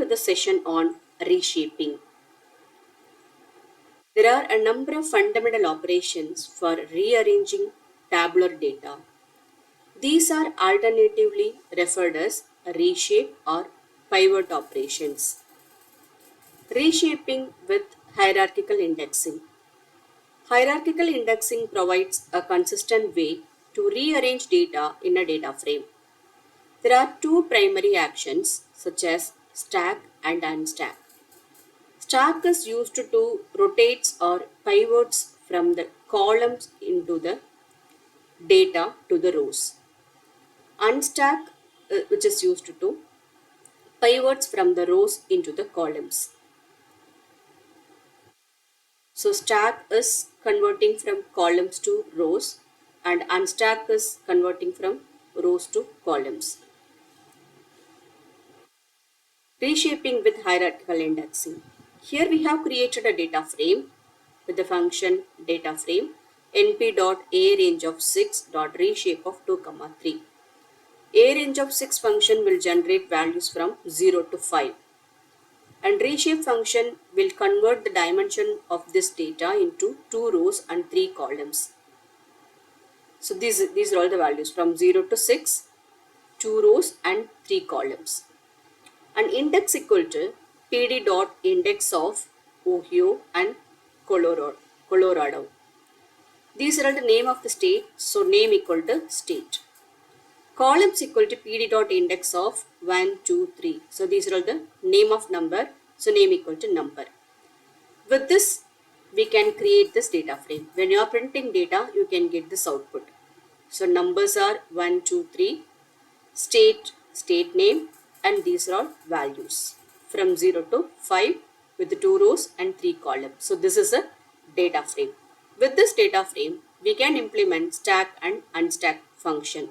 the session on reshaping. There are a number of fundamental operations for rearranging tabular data. These are alternatively referred as reshape or pivot operations. Reshaping with hierarchical indexing. Hierarchical indexing provides a consistent way to rearrange data in a data frame. There are two primary actions such as stack and unstack. Stack is used to rotate or pivots from the columns into the data to the rows. Unstack, which is used to pivots from the rows into the columns. So stack is converting from columns to rows and unstack is converting from rows to columns. Reshaping with hierarchical indexing. Here we have created a data frame with the function data frame np.arange of 6.reshape of 2, 3. Arange of 6 function will generate values from 0 to 5. And reshape function will convert the dimension of this data into 2 rows and 3 columns. So these are all the values from 0 to 6, 2 rows and 3 columns. And index equal to pd dot index of Ohio and Colorado. These are the name of the state, so name equal to state. Columns equal to pd dot index of 1, 2, 3. So these are all the name of number, so name equal to number. With this, we can create this data frame. When you are printing data, you can get this output. So numbers are 1, 2, 3, state name, and these are all values from 0 to 5 with 2 rows and 3 columns. So this is a data frame. With this data frame, we can implement stack and unstack function.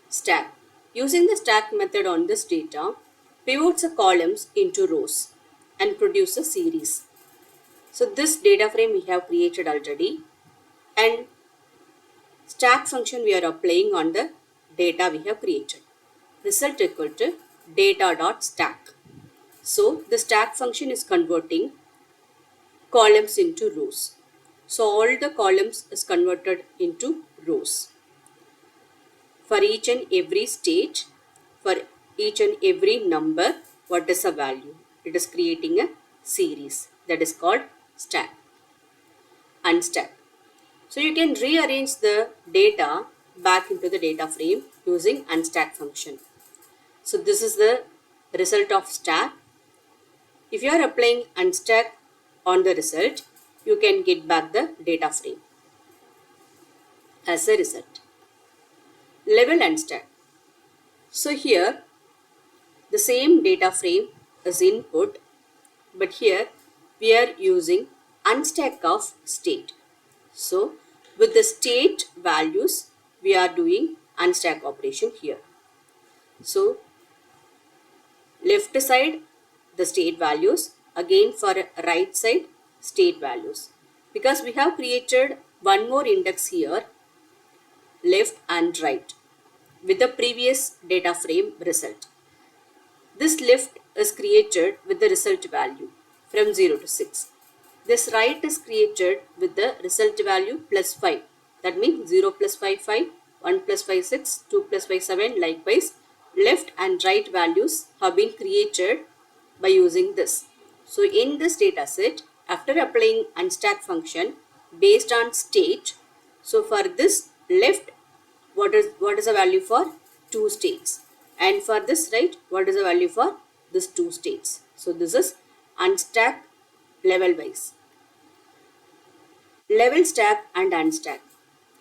Stack. Using the stack method on this data, pivots the columns into rows and produce a series. So this data frame we have created already, and stack function we are applying on the data we have created. Result equal to data.stack. So the stack function is converting columns into rows. So all the columns is converted into rows. For each and every state, for each and every number, what is a value? It is creating a series that is called stack. Unstack. So you can rearrange the data back into the data frame using unstack function. So this is the result of stack. If you are applying unstack on the result, you can get back the data frame as a result. Level unstack. So here the same data frame is input, but here we are using unstack of state. So with the state values, we are doing unstack operation here. So left side the state values, again for right side state values, because we have created one more index here, left and right, with the previous data frame result. This left is created with the result value from 0 to 6. This right is created with the result value plus 5. That means 0 plus 5, 5, 1 plus 5, 6, 2 plus 5, 7. Likewise, left and right values have been created by using this. So in this data set, after applying unstack function based on state, so for this left, what is the value for 2 states, and for this right, what is the value for this 2 states. So this is unstack level wise. Level stack and unstack.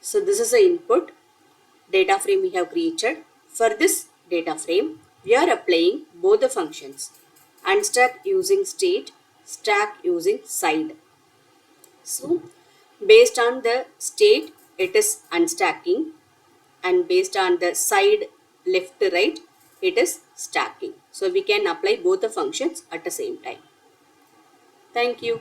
So this is the input data frame we have created. For this data frame, we are applying both the functions, unstack using state, stack using side. So based on the state, it is unstacking, and based on the side left to right, it is stacking. So we can apply both the functions at the same time. Thank you.